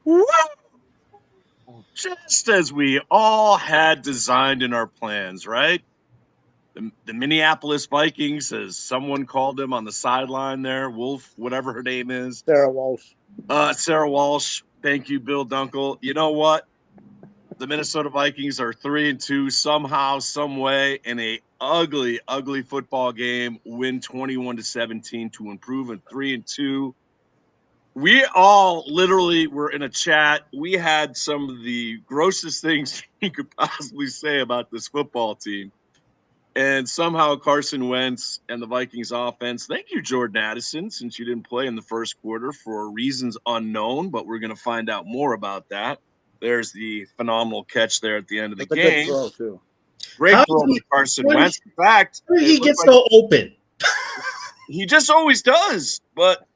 Woo! Just as we all had designed in our plans, right? The Minneapolis Vikings, as someone called him on the sideline there, Wolf, whatever her name is. Sarah Walsh. Sarah Walsh. Thank you, Bill Dunkel. You know what? The Minnesota Vikings are 3-2 somehow, some way, in a ugly, ugly football game. Win 21-17 to improve in 3-2. We all literally were in a chat. We had some of the grossest things you could possibly say about this football team. And somehow Carson Wentz and the Vikings offense, thank you, Jordan Addison, since you didn't play in the first quarter for reasons unknown, but we're going to find out more about that. There's the phenomenal catch there at the end of the That's a good game. throw, too. Great throw to Carson Wentz. In fact, he gets so open. He just always does. But,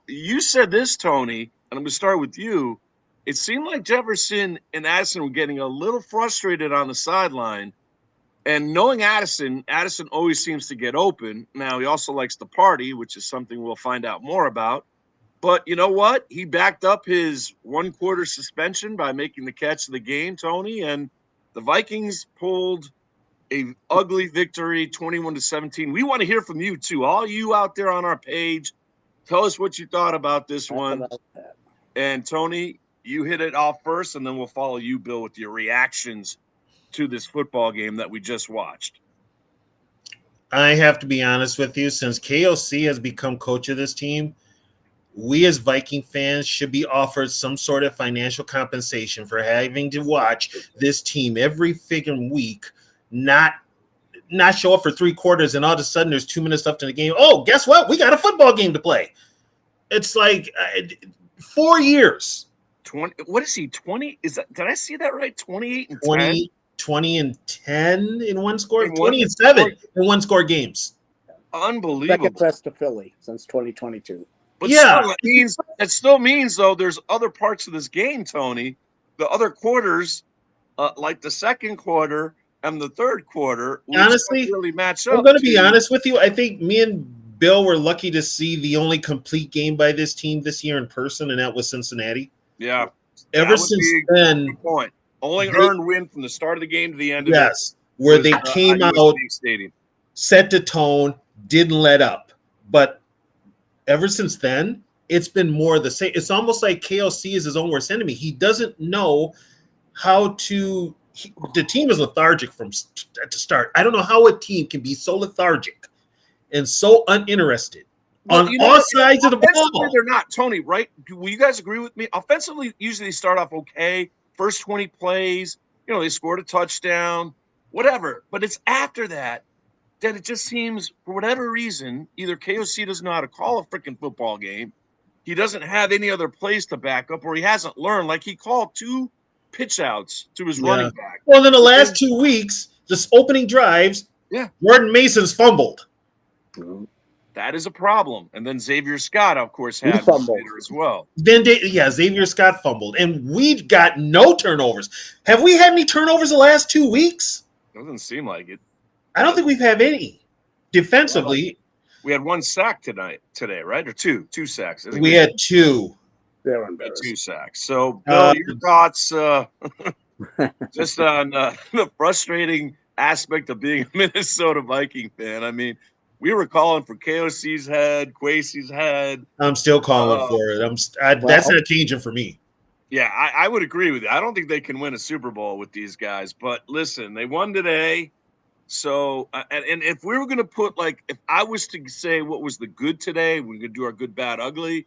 you said this, Tony, and I'm going to start with you. It seemed like Jefferson and Addison were getting a little frustrated on the sideline. And knowing Addison always seems to get open. Now, he also likes to party, which is something we'll find out more about. But you know what? He backed up his one-quarter suspension by making the catch of the game, Tony, and the Vikings pulled a ugly victory, 21-17. We want to hear from you, too. All you out there on our page, tell us what you thought about this one. And, Tony, you hit it off first, and then we'll follow you, Bill, with your reactions to this football game that we just watched. I have to be honest with you. Since KOC has become coach of this team, we as Viking fans should be offered some sort of financial compensation for having to watch this team every freaking week, not show up for 3 quarters, and all of a sudden there's 2 minutes left in the game. Oh, guess what? We got a football game to play. It's like 4 years. 20. What is he? 20? Did I see that right? 28 and 20. 20 and 10 in one score, 20 and 7 in one score games. Unbelievable. Second best to Philly since 2022. But yeah, that still means though there's other parts of this game, Tony. The other quarters, like the second quarter and the third quarter, honestly really match up. I'm going to be honest with you. I think me and Bill were lucky to see the only complete game by this team this year in person, and that was Cincinnati. Yeah. Ever since then, good point. Only earned win from the start of the game to the end of it. Yes, where they came out, set the tone, didn't let up. But ever since then, it's been more the same. It's almost like KOC is his own worst enemy. He doesn't know how to – the team is lethargic from to start. I don't know how a team can be so lethargic and so uninterested on all sides of the ball. They're not, Tony, right? Will you guys agree with me? Offensively, usually they start off okay. First 20 plays, they scored a touchdown, whatever. But it's after that it just seems, for whatever reason, either KOC doesn't know how to call a freaking football game, he doesn't have any other plays to back up, or he hasn't learned. Like, he called 2 pitch outs to his running back. Well, then the last 2 weeks, just opening drives, Jordan Mason's fumbled. That is a problem. And then Xavier Scott, of course, had fumbled as well. Then, Xavier Scott fumbled. And we've got no turnovers. Have we had any turnovers the last 2 weeks? Doesn't seem like it. I don't think we've had any. Defensively. We had 1 sack today, right? Or 2 sacks. We had 2. They're embarrassed. 2 sacks. So, Bill, your thoughts just on the frustrating aspect of being a Minnesota Viking fan? I mean, we were calling for KOC's head, Kwesi's head. I'm still calling for it. That's not changing for me. Yeah, I would agree with you. I don't think they can win a Super Bowl with these guys. But listen, they won today. So, and if we were going to put, if I was to say what was the good today, we're going to do our good, bad, ugly,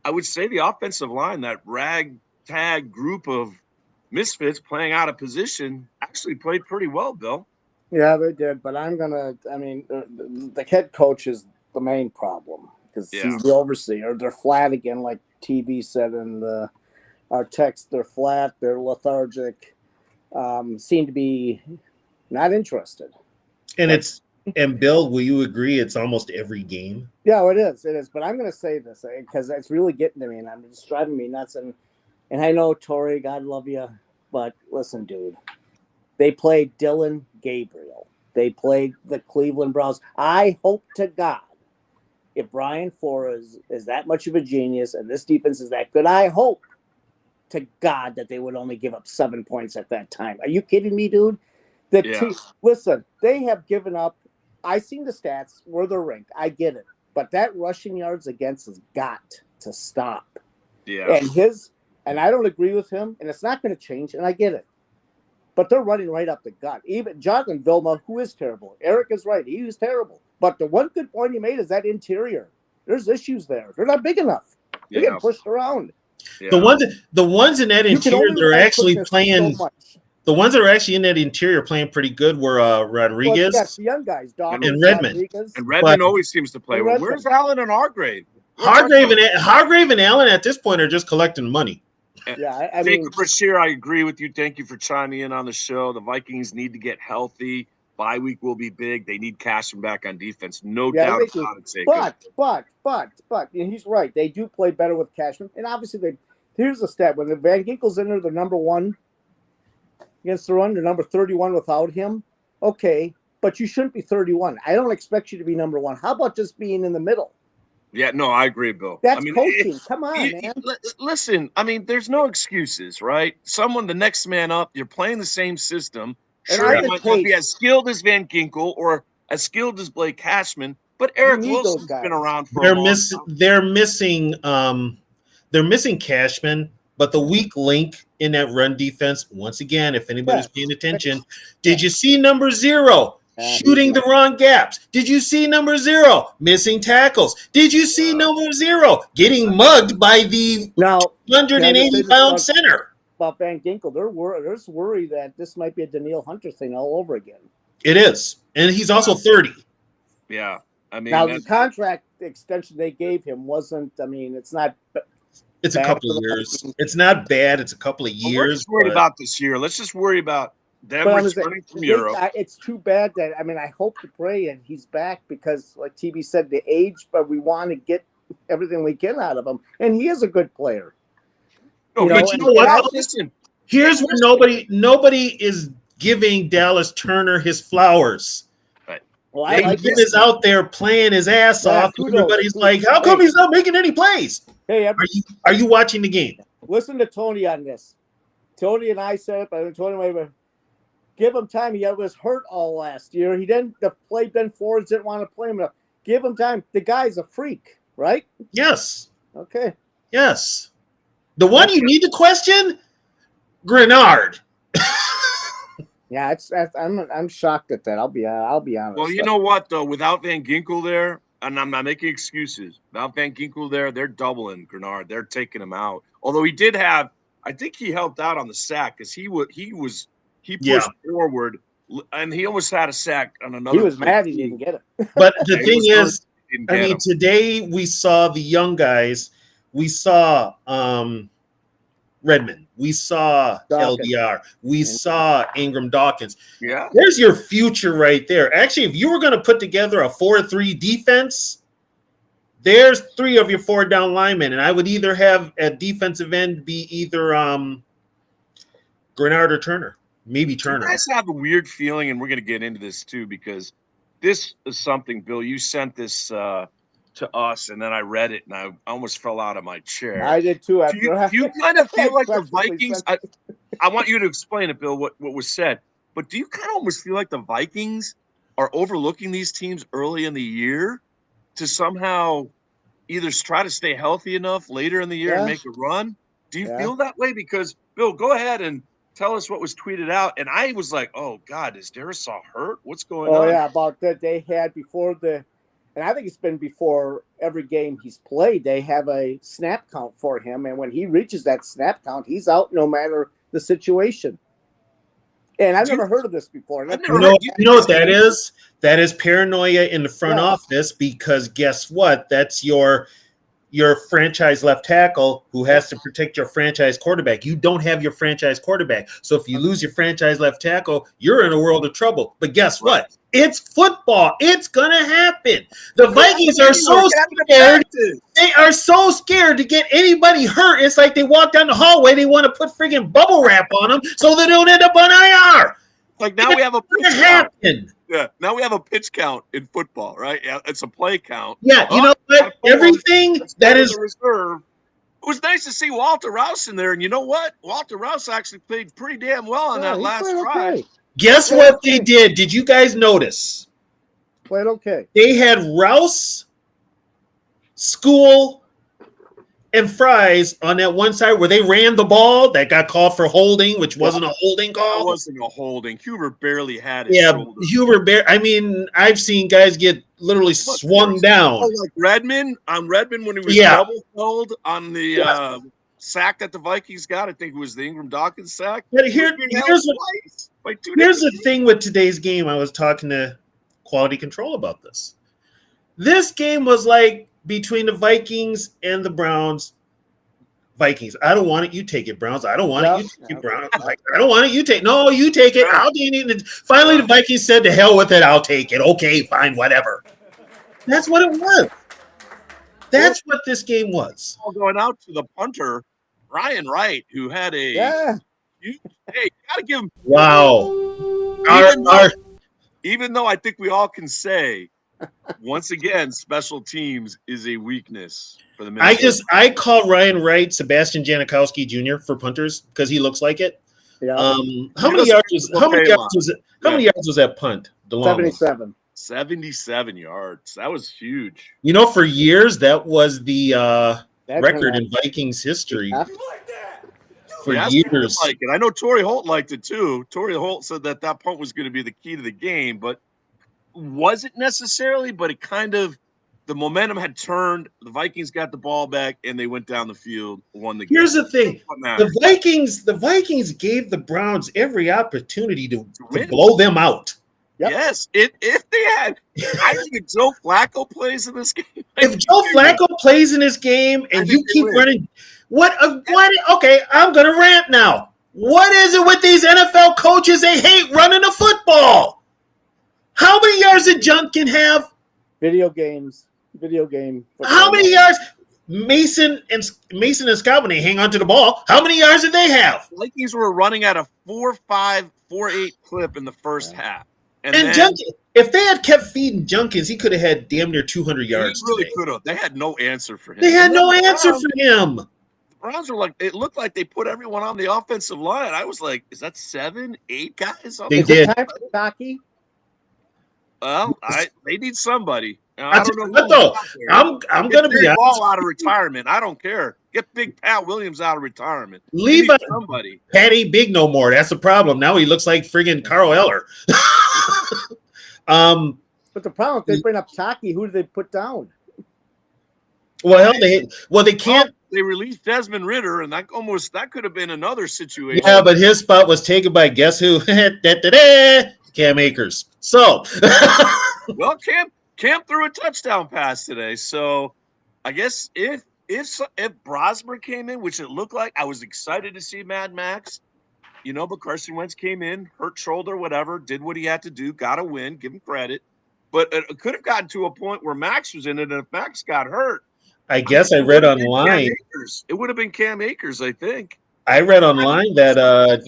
I would say the offensive line, that ragtag group of misfits playing out of position, actually played pretty well, Bill. Yeah, they did, but the head coach is the main problem because he's the overseer. They're flat again, like TB said in our text. They're flat, they're lethargic, seem to be not interested. And Bill, will you agree it's almost every game? Yeah, it is. But I'm going to say this because it's really getting to me, and it's driving me nuts. And I know, Tori, God love you, but listen, dude. They played Dylan Gabriel. They played the Cleveland Browns. I hope to God, if Brian Flores is that much of a genius and this defense is that good, I hope to God that they would only give up 7 points at that time. Are you kidding me, dude? Listen, they have given up. I seen the stats where they're ranked. I get it, but that rushing yards against has got to stop. Yeah. And I don't agree with him, and it's not going to change. And I get it, but they're running right up the gut. Even Jonathan Vilma, who is terrible. Eric is right; he was terrible. But the one good point he made is that interior. There's issues there. They're not big enough. They're getting pushed around. Yeah. The ones in that interior that are actually playing. So the ones that are actually in that interior playing pretty good were Rodriguez. Well, yes, the young guys, Dawkins, and Redmond. And Redmond always seems to play well. Where's Allen and Hargrave? Hargrave and Allen at this point are just collecting money. Yeah, Jacob Brashear, I agree with you. Thank you for chiming in on the show. The Vikings need to get healthy. Bye week will be big. They need Cashman back on defense. No doubt about it, Jacob. But he's right. They do play better with Cashman. And obviously, here's the stat. When Van Ginkel's in there, they're number 1 against the run. They're number 31 without him. Okay, but you shouldn't be 31. I don't expect you to be number 1. How about just being in the middle? Yeah, no, I agree, Bill. That's coaching. Come on, man. Listen, I mean, there's no excuses, right? The next man up, you're playing the same system. Sure, he might not be as skilled as Van Ginkel or as skilled as Blake Cashman, but Eric Wilson's been around for a long time. They're missing Cashman, but the weak link in that run defense, once again, if anybody's paying attention, did you see number 0? Shooting the wrong gaps. Did you see number 0? Missing tackles. Did you see number 0? Getting mugged by the 180-pound center. About Van Ginkel, there's worry that this might be a Danielle Hunter thing all over again. It is. And he's also 30. Yeah. I mean, now the contract extension they gave him wasn't, it's not. It's a couple of years. It's not bad. It's a couple of years. Let's just worry about this year. Let's just worry about them returning from Europe. It's too bad that, I hope to pray and he's back because, like TB said, the age, but we want to get everything we can out of him. And he is a good player. But you know what? Listen, here's where nobody is giving Dallas Turner his flowers. Right. Well, David is out there playing his ass off. Everybody's like, how come he's not making any plays? Hey, are you watching the game? Listen to Tony on this. Tony and I said it, but Tony, give him time. He was hurt all last year. He didn't play Ben Fords, didn't want to play him enough. Give him time. The guy's a freak, right? Yes. Okay. Yes. The one you need to question, Grenard. Yeah, I'm shocked at that. I'll be honest. Well, you know what though, without Van Ginkel there, and I'm not making excuses. Without Van Ginkel there, they're doubling Grenard. They're taking him out. Although he did have, I think he helped out on the sack because he pushed forward and he almost had a sack on another. He was mad he didn't get it. But the thing is, today we saw the young guys. We saw Redmond. We saw LDR. We saw Ingram Dawkins. Yeah. There's your future right there. Actually, if you were going to put together a 4-3 defense, there's 3 of your 4 down linemen. And I would either have at defensive end be either Grenard or Turner. Maybe Turner. You guys have a weird feeling, and we're going to get into this too, because this is something, Bill, you sent this to us, and then I read it, and I almost fell out of my chair. I did too. Do you kind of feel like the Vikings? I want you to explain it, Bill, what was said. But do you kind of almost feel like the Vikings are overlooking these teams early in the year to somehow either try to stay healthy enough later in the year and make a run? Do you feel that way? Because, Bill, go ahead and tell us what was tweeted out. And I was like, oh, God, is Darisaw hurt? What's going on? Oh, yeah, about that they had before and I think it's been before every game he's played, they have a snap count for him. And when he reaches that snap count, he's out no matter the situation. And I've never heard of this before. You know what that is? That is paranoia in the front office because guess what? That's your franchise left tackle who has to protect your franchise quarterback. You don't have your franchise quarterback. So if you lose your franchise left tackle, you're in a world of trouble. But guess what? It's football. It's going to happen. The Vikings are so scared. They are so scared to get anybody hurt. It's like they walk down the hallway. They want to put friggin' bubble wrap on them so they don't end up on IR. Like now we have a pitch count. Yeah, now we have a pitch count in football, right? Yeah, it's a play count. Yeah, you know what? Everything that is reserve was nice to see Walter Rouse in there, and you know what? Walter Rouse actually played pretty damn well on that he last played drive. okay. Guess what they did? Did you guys notice? Played okay. They had Rouse, School, and Fries on that one side where they ran the ball that got called for holding, which wasn't a holding call. That wasn't a holding. Huber barely had his shoulder. Huber. I mean, I've seen guys get literally swung down. Oh, like Redmond when he was double held on the sack that the Vikings got. I think it was the Ingram Dawkins sack. But here's the thing with today's game. I was talking to Quality Control about this. This game was like between the Vikings and the Browns. Vikings, I don't want it. You take it, Browns. I don't want it. You take it, Browns. I don't want it. You take. No, you take it. I'll take it. Finally, the Vikings said, "To hell with it. I'll take it." Okay, fine, whatever. That's what it was. That's what this game was. Going out to the punter, Ryan Wright, who had a hey, you gotta give him even though I think we all can say, once again, special teams is a weakness for the Minnesota. I call Ryan Wright Sebastian Janikowski Jr. for punters because he looks like it. Yeah. How many yards was that punt? 77. 77 yards. That was huge. You know, for years that was the record in Vikings history. Yeah. For years. Like it. I know Torrey Holt liked it too. Torrey Holt said that punt was going to be the key to the game, but wasn't necessarily, but it kind of, the momentum had turned. The Vikings got the ball back and they went down the field, won the game. Here's the thing. The Vikings gave the Browns every opportunity to blow them out. Yep. Yes. If they had, I think if Joe Flacco plays in this game. If Joe Flacco plays in this game and you keep running, what? Okay, I'm going to rant now. What is it with these NFL coaches? They hate running the football. How many yards did Junkin have? Video game. How many yards? Mason and Scott, when they hang on to the ball, how many yards did they have? Vikings were running at a 4.5, 4.8 clip in the first half. And Junkin, if they had kept feeding Junkins, he could have had damn near 200 yards. He really could have. They had no answer for him. The Browns were like, it looked like they put everyone on the offensive line. I was like, is that 7, 8 guys? They did. Time for Taki? Well, they need somebody. I don't know what though. I'm going to be honest. Ball out of retirement. I don't care. Get Big Pat Williams out of retirement. Leave somebody. Pat ain't big no more. That's the problem. Now he looks like friggin' Carl Eller. But the problem, if they bring up Taki, who do they put down? Well, they can't. They released Desmond Ridder, and that could have been another situation. Yeah, but his spot was taken by guess who? Cam Akers. So, well, Cam threw a touchdown pass today. So, I guess if Brosmer came in, which it looked like, I was excited to see Mad Max. But Carson Wentz came in, hurt shoulder, whatever, did what he had to do, got a win, give him credit. But it could have gotten to a point where Max was in it, and if Max got hurt, I guess I read online. It would have been Cam Akers, I think. I read online that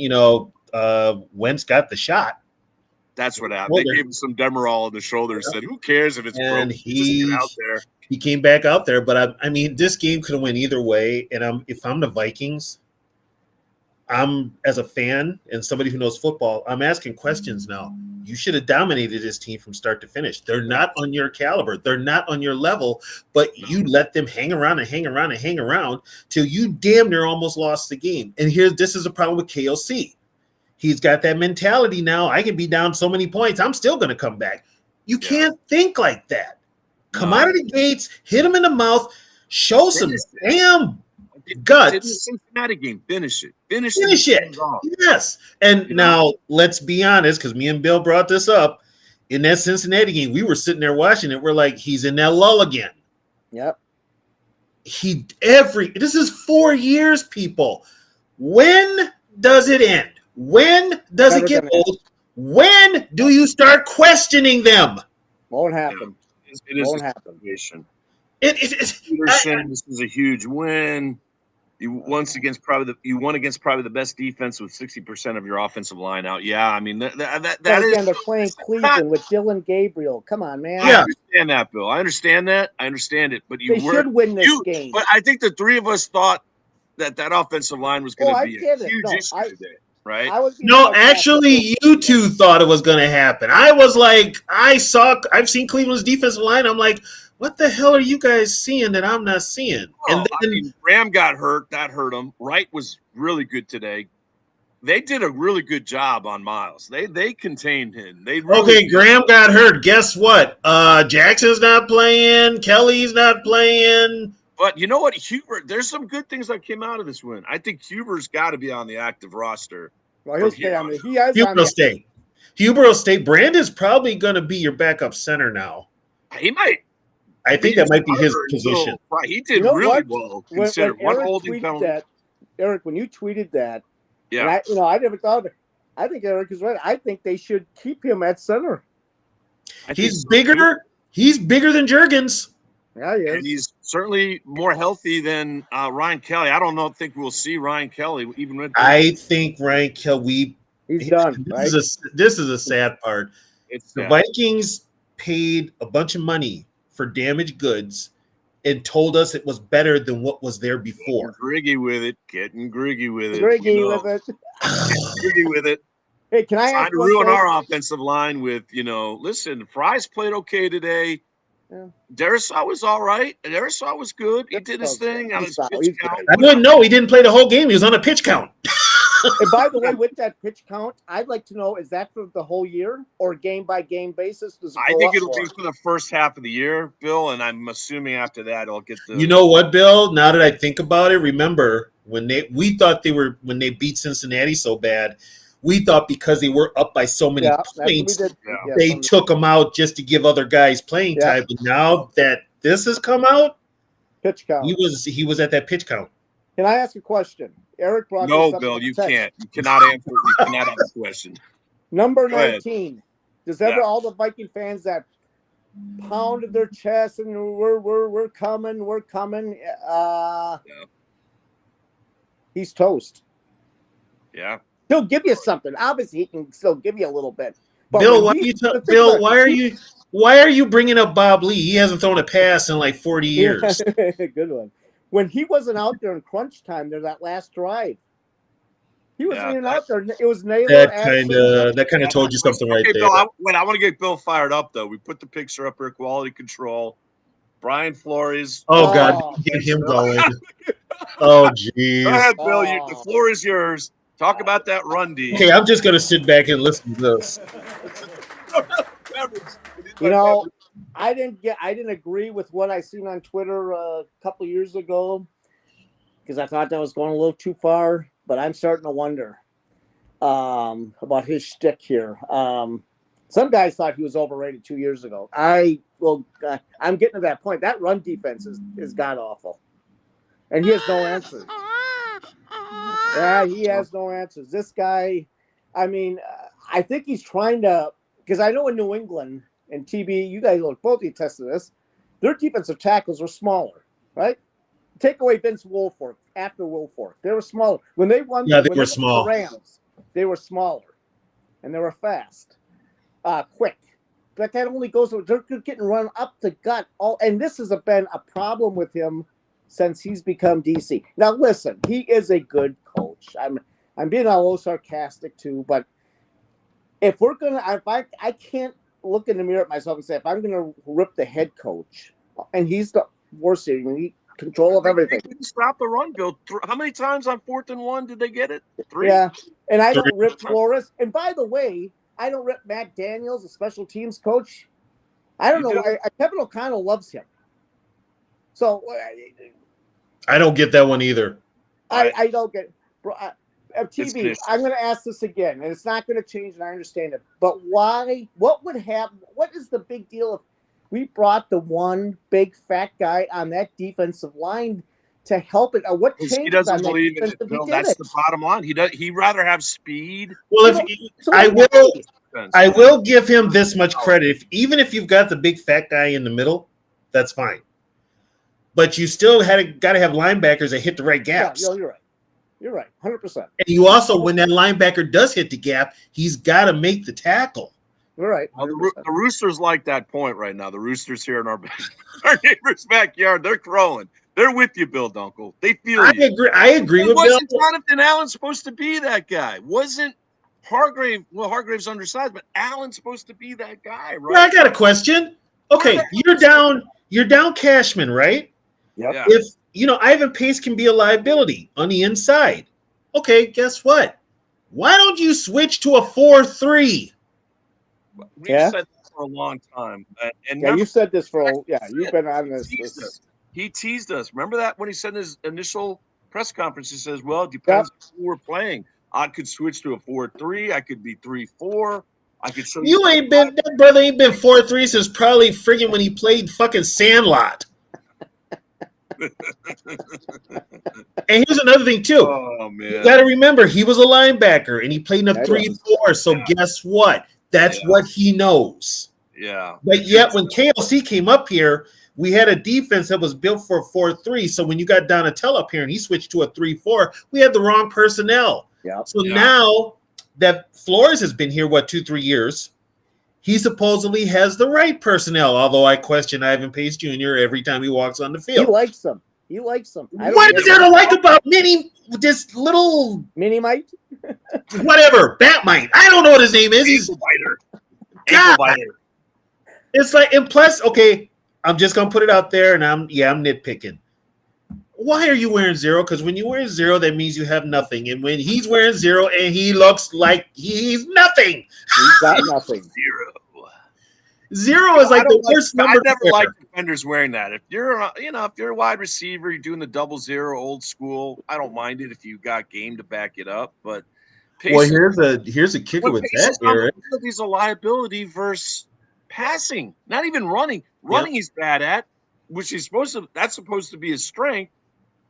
Wentz got the shot. That's what happened. They gave him some Demerol in the shoulder and said, who cares if it's broken? He out there. He came back out there. But, I mean, this game could have went either way. And if I'm the Vikings, I'm, as a fan and somebody who knows football, I'm asking questions now. You should have dominated this team from start to finish. They're not on your caliber. They're not on your level, but you let them hang around till you damn near almost lost the game. And this is a problem with KOC. He's got that mentality now. I can be down so many points. I'm still going to come back. You can't think like that. Come out of the gates, hit him in the mouth, show some damn guts. In the Cincinnati game, finish it. Finish it. Yes. And now let's be honest, because me and Bill brought this up. In that Cincinnati game, we were sitting there watching it. We're like, he's in that lull again. Yep. This is 4 years, people. When does it end? When does it get old? When do you start questioning them? Won't happen. It won't happen. Peterson, this is a huge win. You won against probably the best defense with 60% of your offensive line out. Yeah, I mean that But is. again, they're playing Cleveland with Dylan Gabriel. Come on, man. I understand that, Bill. I understand that. I understand it. But They should win this game. But I think the three of us thought that offensive line was going to be a huge issue today, right? No, actually, you two thought it was going to happen. I was like, I've seen Cleveland's defensive line. I'm like, what the hell are you guys seeing that I'm not seeing? Oh, and then Ram got hurt. That hurt him. Wright was really good today. They did a really good job on Miles. They contained him. Graham got hurt. Guess what? Jackson's not playing. Kelly's not playing. But you know what, Huber? There's some good things that came out of this win. I think Huber's got to be on the active roster. Well, he'll stay on the. Huber will stay. Huber will stay. Brandon's probably going to be your backup center now. He might. I think that might be his position. He did really well. Considered one holding penalty. Eric, when you tweeted that, yeah, I never thought of it. I think Eric is right. I think they should keep him at center. He's bigger. He's bigger than Juergens. Yeah, he is. And he's certainly more healthy than Ryan Kelly. I don't think we'll see Ryan Kelly even with. I think Ryan Kelly. He's done. Right? This is a sad part. The Vikings paid a bunch of money for damaged goods and told us it was better than what was there before. Getting griggy with it. Griggy with it. Hey, can I ask? Trying to ruin our offensive line with, listen, Fry's played okay today. Yeah. Darisaw was all right. Darisaw was good. He did his thing on his pitch count. I wouldn't know. He didn't play the whole game. He was on a pitch count. And by the way, with that pitch count, I'd like to know, is that for the whole year or game-by-game basis? I think it'll be for the first half of the year, Bill, and I'm assuming after that I'll get the... You know what, Bill? Now that I think about it, remember, when they beat Cincinnati so bad, we thought because they were up by so many points, they took them out just to give other guys playing time. But now that this has come out, pitch count. He was at that pitch count. Can I ask a question? Eric brought this up. Bill, you can't. You cannot answer. You cannot ask a question. Number 19. Does all the Viking fans that pounded their chest and we're coming, he's toast. Yeah. He'll give you something. Obviously, he can still give you a little bit. But Bill, why are you bringing up Bob Lee? He hasn't thrown a pass in like 40 years. Good one. When he wasn't out there in crunch time, there that last drive, he wasn't even out there. It was Naylor. That kind of told you something right there. Bill, I want to get Bill fired up though. We put the picture up here, quality control. Brian Flores. Oh God, get him going. Oh geez. Go ahead, Bill. The floor is yours. Talk about that run D. Okay, I'm just gonna sit back and listen to this. I didn't agree with what I seen on Twitter a couple years ago because I thought that was going a little too far. But I'm starting to wonder about his shtick here. Some guys thought he was overrated 2 years ago. I'm getting to that point. That run defense is god awful, and he has no answers. Yeah, he has no answers. This guy, I think he's trying to, because I know in New England and TB, you guys will both attest to this, their defensive tackles were smaller, right? Take away Vince Wilfork, after Wilfork. They were smaller. When they won they were small. The Rams, they were smaller, and they were fast, quick. But that only goes, they're getting run up the gut. And this has been a problem with him since he's become DC. Now, listen, he is a good coach. I'm being a little sarcastic too, but if we're gonna, I can't look in the mirror at myself and say if I'm gonna rip the head coach, and he's the worst in control of everything. They couldn't stop the run, Bill. How many times on 4th and 1 did they get it? 3. Yeah, and I don't rip Flores. And by the way, I don't rip Matt Daniels, a special teams coach. I don't know why Kevin O'Connell loves him. So I don't get that one either. I don't get it. TV, I'm going to ask this again, and it's not going to change, and I understand it. But why? What would happen? What is the big deal if we brought the one big fat guy on that defensive line to help it? Or what changes? He doesn't believe in it, Bill. That's the bottom line. He'd rather have speed. Well, I will give him this much credit. Even if you've got the big fat guy in the middle, that's fine. but you still got to have linebackers that hit the right gaps. Yeah, you're right. You're right, 100%. And you also, when that linebacker does hit the gap, he's got to make the tackle. You're right. Well, the Roosters like that point right now. The Roosters here in our neighbor's backyard, they're crowing. They're with you, Bill Dunkel. They feel you. I agree with Bill. Wasn't Jonathan Allen supposed to be that guy? Wasn't Hargrave? Well, Hargrave's undersized, but Allen's supposed to be that guy, right? Well, I got a question. Okay, you're down Cashman, right? Yep. Yeah. If Ivan Pace can be a liability on the inside. Okay, guess what? Why don't you switch to a 4-3? We've said this for a long time. And you said this you've been on this. He teased us. Remember that when he said in his initial press conference, he says, well, it depends on who we're playing. I could switch to a 4-3. I could be 3-4. I could show you. That brother ain't been 4-3 since probably friggin' when he played fucking Sandlot. And here's another thing too. Oh man. You gotta remember he was a linebacker and he played in a 3-4. So guess what? That's what he knows. Yeah. But yet when KLC came up here, we had a defense that was built for a 4-3. So when you got Donatell up here and he switched to a 3-4, we had the wrong personnel. Yeah. So now that Flores has been here, 2-3 years, he supposedly has the right personnel. Although I question Ivan Pace Jr. every time he walks on the field. He likes them. What is there to like about this little Mini-mite? Whatever, Batmite. I don't know what his name is. He's a biter. God. It's like, and plus, okay, I'm just gonna put it out there, and I'm nitpicking. Why are you wearing 0? Because when you wear 0, that means you have nothing. And when he's wearing 0 and he looks like he's nothing. He's got nothing. 0 is like the worst number. I never liked defenders wearing that. If you're a wide receiver, you're doing the 00 old school, I don't mind it if you got game to back it up. But Pace, here's a kicker with that, Eric. He's a liability versus passing, not even running. Running he's bad at, which that's supposed to be his strength.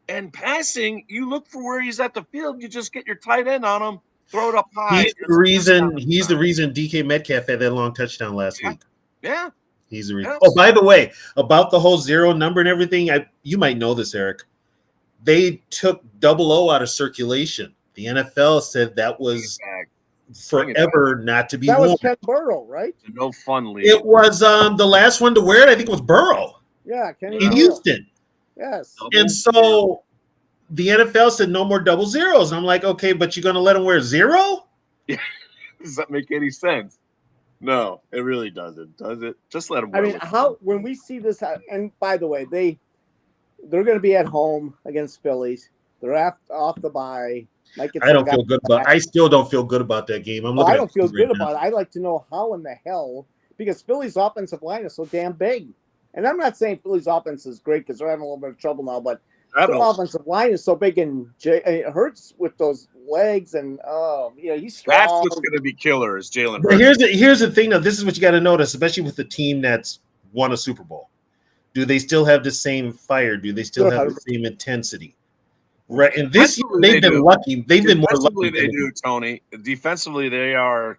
And passing, you look for where he's at the field. You just get your tight end on him, throw it up high. He's the reason DK Metcalf had that long touchdown last week. Yeah. He's the reason. Oh, by the way, about the whole 0 number and everything, you might know this, Eric. They took 00 out of circulation. The NFL said that was forever not to be worn. That was Ken Burrow, right? No fun league. It was the last one to wear it, I think it was Burrow. Yeah, Kenny in Houston. Yes. And so the NFL said no more 00s. And I'm like, okay, but you're going to let them wear 0? Yeah. Does that make any sense? No, it really doesn't. Does it? Just let them wear it. When we see this, and by the way, they're going to be at home against Phillies. They're off the bye. I still don't feel good about that game. I don't feel good about it. I'd like to know how in the hell, because Philly's offensive line is so damn big. And I'm not saying Philly's offense is great because they're having a little bit of trouble now, but their offensive line is so big, and it hurts with those legs, and he's strong. That's what's going to be killer is Jalen Hurts. But here's the thing, though. This is what you got to notice, especially with the team that's won a Super Bowl. Do they still have the same fire? Do they still have the same intensity? Right, and this year they've been lucky. They've been more lucky. They do, Tony. Defensively, they're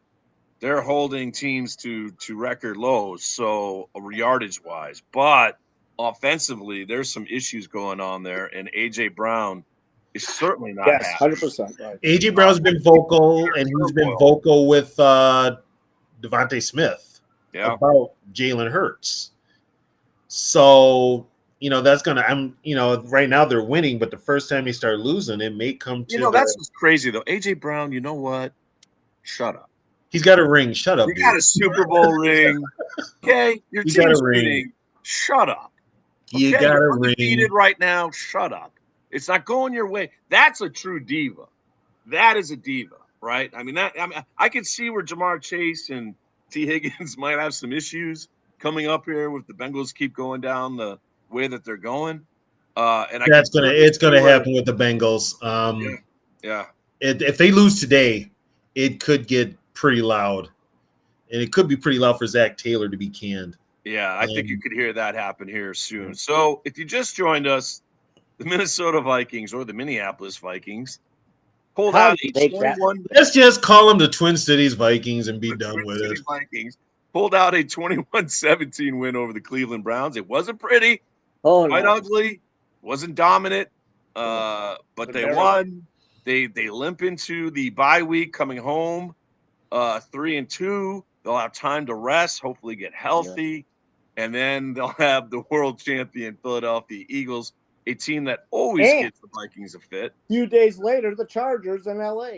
holding teams to record lows, so yardage wise. But offensively, there's some issues going on there, and AJ Brown is certainly not. Yes, 100%. Right. AJ Brown's been vocal, and he's been vocal with Devontae Smith about Jalen Hurts. So. That's right now they're winning, but the first time they start losing, it may come to. That's what's crazy though. AJ Brown, you know what? Shut up. He's got a ring. Shut up. You got a Super Bowl ring. Okay, your team's winning. Shut up. Okay? You got a ring. Undefeated right now. Shut up. It's not going your way. That's a true diva. That is a diva, right? I can see where Jamar Chase and T. Higgins might have some issues coming up here with the Bengals keep going down the way that they're going, and it's gonna happen with the Bengals. If they lose today, it could get pretty loud, and it could be pretty loud for Zach Taylor to be canned. Yeah, I think you could hear that happen here soon. So, if you just joined us, the Minnesota Vikings or the Minneapolis Vikings pulled out a 21. Let's just call them the Twin Cities Vikings and be done with it. Vikings pulled out a 21-17 win over the Cleveland Browns. It wasn't pretty. Oh quite no. ugly. Wasn't dominant, but they won. They limp into the bye week coming home, 3-2. They'll have time to rest, hopefully get healthy, and then they'll have the world champion Philadelphia Eagles, a team that always gets the Vikings a fit. A few days later, the Chargers in LA.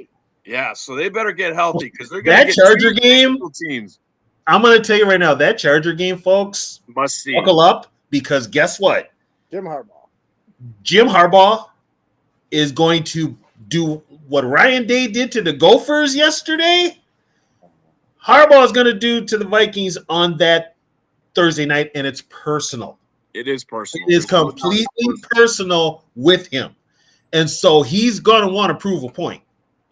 Yeah, so they better get healthy because they're going to get Charger game. Teams. I'm going to tell you right now, that Charger game, folks, must see. Buckle up, because guess what? Jim Harbaugh is going to do what Ryan Day did to the Gophers yesterday. Harbaugh is going to do to the Vikings on that Thursday night, and it's personal. It is personal. It is completely personal with him. And so he's going to want to prove a point.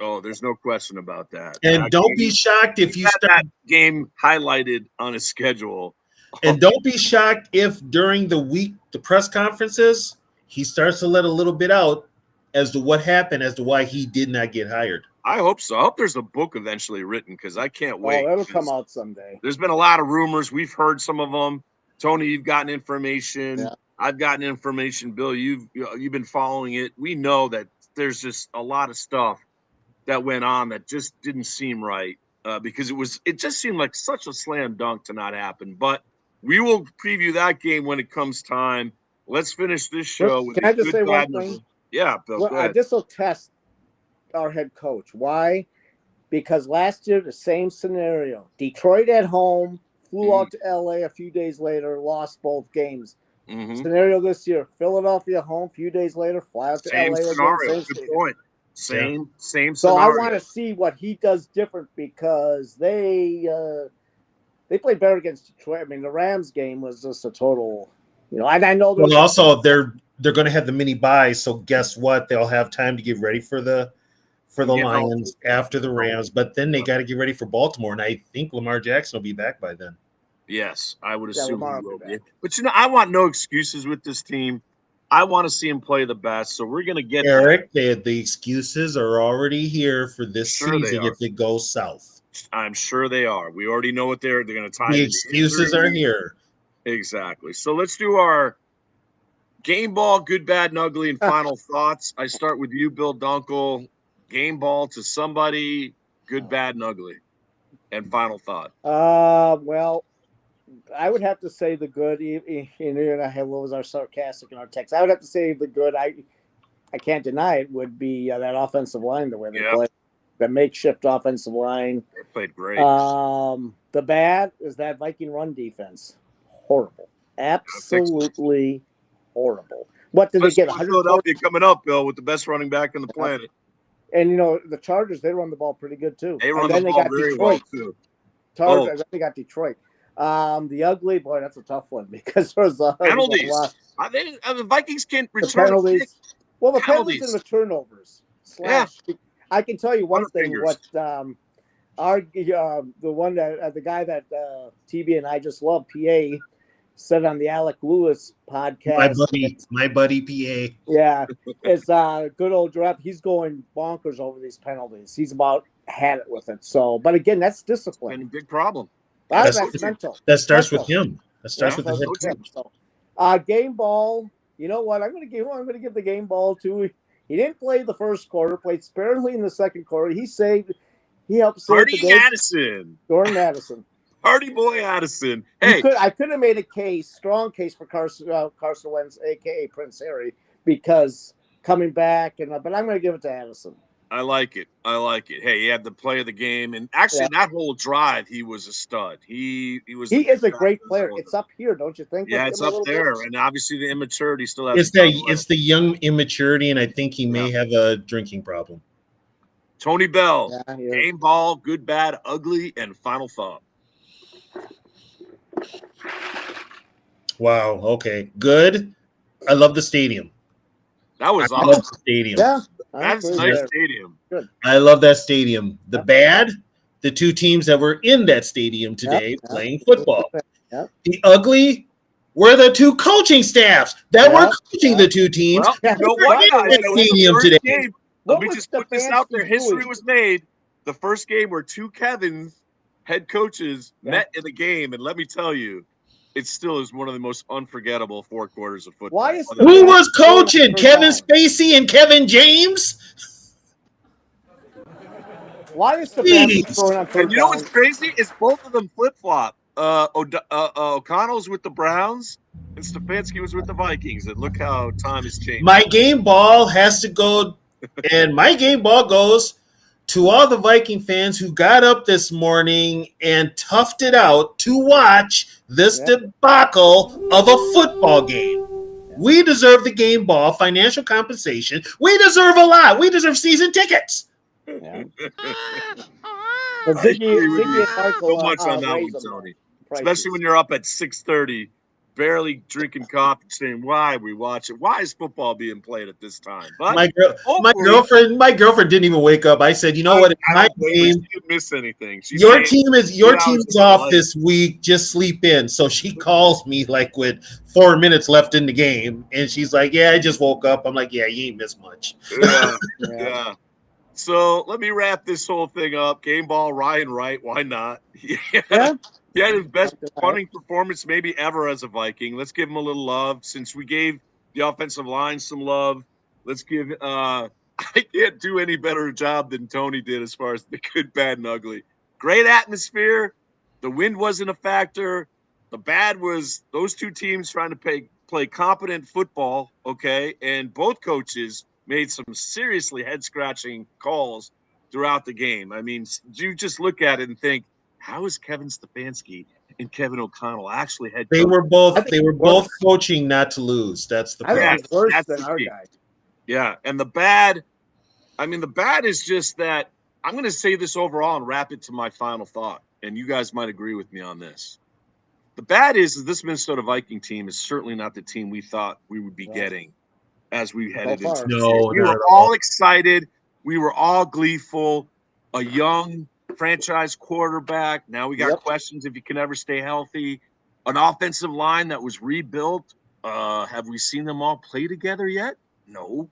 Oh, there's no question about that. And don't be shocked if you start that game highlighted on his schedule. And don't be shocked if during the week, the press conferences, he starts to let a little bit out as to what happened, as to why he did not get hired. I hope so. I hope there's a book eventually written because I can't wait. Oh, it'll come out someday. There's been a lot of rumors. We've heard some of them. Tony, you've gotten information. Yeah. I've gotten information. Bill, you've been following it. We know that there's just a lot of stuff that went on that just didn't seem right because it just seemed like such a slam dunk to not happen. But we will preview that game when it comes time. Let's finish this show. Can I just say one thing? Yeah, Bill. Well, this will test our head coach. Why? Because last year, the same scenario. Detroit at home, flew out to LA a few days later, lost both games. Scenario this year, Philadelphia home, a few days later, fly out to LA scenario. again. Good point. Same So scenario. I want to see what he does different because they played better against Detroit. I mean, the Rams game was just a total, and I know. Well, also they're going to have the mini bye, so guess what? They'll have time to get ready for the Lions after the Rams, but then they got to get ready for Baltimore, and I think Lamar Jackson will be back by then. Yes, I would assume he will be. But I want no excuses with this team. I want to see him play the best, so we're going to get Eric. The excuses are already here for this season if it goes south. I'm sure they are. We already know what they're going to tie. The excuses are here. Exactly. So let's do our game ball, good, bad, and ugly, and final thoughts. I start with you, Bill Dunkel. Game ball to somebody, good, bad, and ugly, and final thought. Well, I would have to say the good. And I was our sarcastic in our text. I would have to say the good. I can't deny it would be that offensive line, the way they play, the makeshift offensive line. They played great. The bad is that Viking run defense, horrible, absolutely horrible. What did they get? Philadelphia coming up, Bill, with the best running back on the planet. And the Chargers, they run the ball pretty good too. They run the ball very well too. Chargers, they got Detroit. The ugly, boy, that's a tough one because there's penalties. The Vikings can't return penalties. Well, the penalties and the turnovers. I can tell you one thing. What the guy that TB and I just love, PA, said on the Alec Lewis podcast. My buddy PA. Yeah, it's good old draft. He's going bonkers over these penalties. He's about had it with it. So, but again, that's discipline. And a big problem. That's mental. That starts with him. That starts with the head coach. So, game ball. You know what? I'm going to give the game ball to. He didn't play the first quarter. Played sparingly in the second quarter. He helped save the game. Jordan Addison. Hardy boy Addison. Hey, I could have made a strong case for Carson Wentz, aka Prince Harry, because coming back but I'm going to give it to Addison. I like it. Hey, he had the play of the game, and actually that whole drive, he was a stud. He is a great player. It's up here, don't you think? Yeah, it's up there, and obviously the immaturity still has. It's the young immaturity, and I think he may have a drinking problem. Tony Bell, game ball, good, bad, ugly, and final thought. Wow. Okay. Good. I love the stadium. That was awesome. I love the stadium. Yeah. That's a nice stadium. Good. I love that stadium. The bad, the two teams that were in that stadium today playing football. Yep. The ugly were the two coaching staffs that were coaching the two teams. Stadium today. Let me just put this out there. History was made. The first game where two Kevins, head coaches, met in the game, and let me tell you, it still is one of the most unforgettable 4 quarters of football. Why is Who was coaching? Kevin Spacey and Kevin James? Why is Stefanski throwing on third And you know down? what's crazy? Is both of them flip flop. O'Connell's with the Browns, and Stefanski was with the Vikings. And look how time has changed. My game ball has to go, and my game ball goes to all the Viking fans who got up this morning and toughed it out to watch this debacle of a football game. We deserve the game ball, financial compensation. We deserve a lot. We deserve season tickets. Yeah. Ziggy and Michael so much on that one, Tony. Especially when you're up at 6:30, barely drinking coffee, saying, "Why are we watching? Why is football being played at this time?" But my girlfriend didn't even wake up. I said, "You know what? I don't she didn't miss anything. Your team is off this week. Just sleep in." So she calls me like with 4 minutes left in the game, and she's like, "Yeah, I just woke up." I'm like, "Yeah, you ain't missed much." Yeah. So let me wrap this whole thing up. Game ball, Ryan Wright. Why not? Yeah. He had his best punting performance maybe ever as a Viking. Let's give him a little love. Since we gave the offensive line some love, let's give I can't do any better job than Tony did as far as the good, bad, and ugly. Great atmosphere. The wind wasn't a factor. The bad was those two teams trying to play competent football, okay? And both coaches made some seriously head-scratching calls throughout the game. I mean, you just look at it and think, how is Kevin Stefanski and Kevin O'Connell actually head coaches? They were both coaching not to lose. That's the problem. I think worse than our guy. Yeah, and the bad is just that I'm going to say this overall and wrap it to my final thought, and you guys might agree with me on this. The bad is this Minnesota Viking team is certainly not the team we thought we would be getting as we headed into the season. We were all excited. We were all gleeful. A young franchise quarterback. Now we got questions if he can ever stay healthy. An offensive line that was rebuilt. Have we seen them all play together yet? No.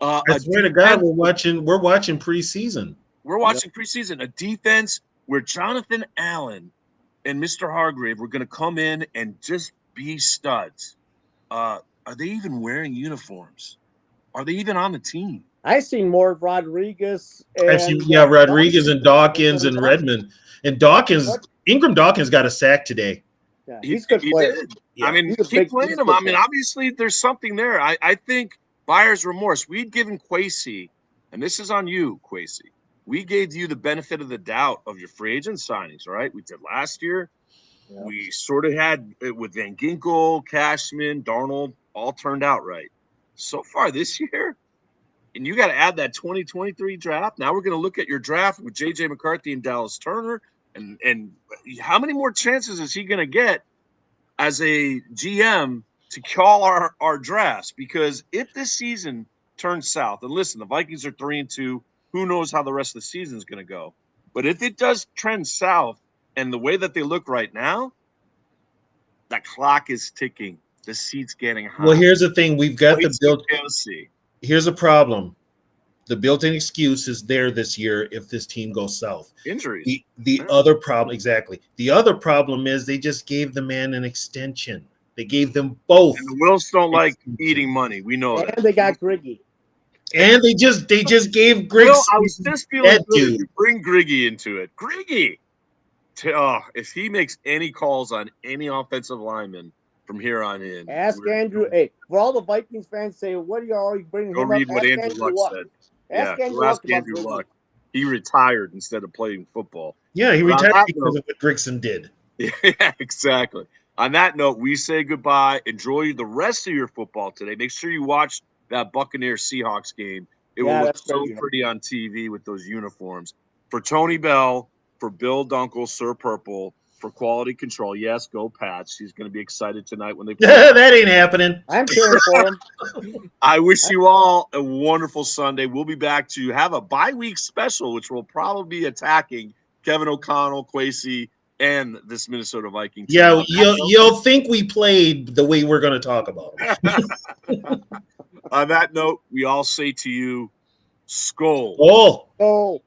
I swear to God, we're watching preseason. We're watching preseason. A defense where Jonathan Allen and Mr. Hargrave were going to come in and just be studs. Are they even wearing uniforms? Are they even on the team? I seen more of Rodriguez. Rodriguez and Dawkins and Redmond. And Ingram Dawkins got a sack today. Yeah, he's a good player. Yeah. I mean, keep playing him. I mean, obviously there's something there. I think buyer's remorse. We'd given Kwesi, and this is on you, Kwesi. We gave you the benefit of the doubt of your free agent signings, right? We did last year. Yeah. We sort of had it with Van Ginkel, Cashman, Darnold, all turned out right. So far this year, and you got to add that 2023 draft. Now we're going to look at your draft with J.J. McCarthy and Dallas Turner. And how many more chances is he going to get as a GM to call our drafts? Because if this season turns south, and listen, the Vikings are 3-2. Who knows how the rest of the season is going to go? But if it does trend south and the way that they look right now, that clock is ticking. The seat's getting hot. Well, here's the thing. We've got the built. Here's a problem. The built-in excuse is there this year if this team goes south. Injuries. The other problem, exactly. The other problem is they just gave the man an extension. They gave them both. And the Wills don't like eating money. We know that. And they got Griggy. And they just gave Griggs. Well, I was just feeling good to bring Griggy into it. Griggy. If he makes any calls on any offensive lineman from here on in. Ask Andrew. Hey, for all the Vikings fans say, what are you always bringing him up? Go read what Andrew Luck said. Ask Andrew Luck. He retired instead of playing football. Yeah, he retired because of what Grigson did. Yeah, exactly. On that note, we say goodbye. Enjoy the rest of your football today. Make sure you watch that Buccaneers-Seahawks game. It will look so pretty on TV with those uniforms. For Tony Bell, for Bill Dunkel, Sir Purple, for Quality Control, yes, go Pats. He's going to be excited tonight when they play. That ain't happening. I'm cheering for him. I wish you all a wonderful Sunday. We'll be back to have a bye-week special, which will probably be attacking Kevin O'Connell, Kwesi, and this Minnesota Vikings team. Yeah, you'll think we played the way we're going to talk about it. On that note, we all say to you, Skol. Oh. Oh.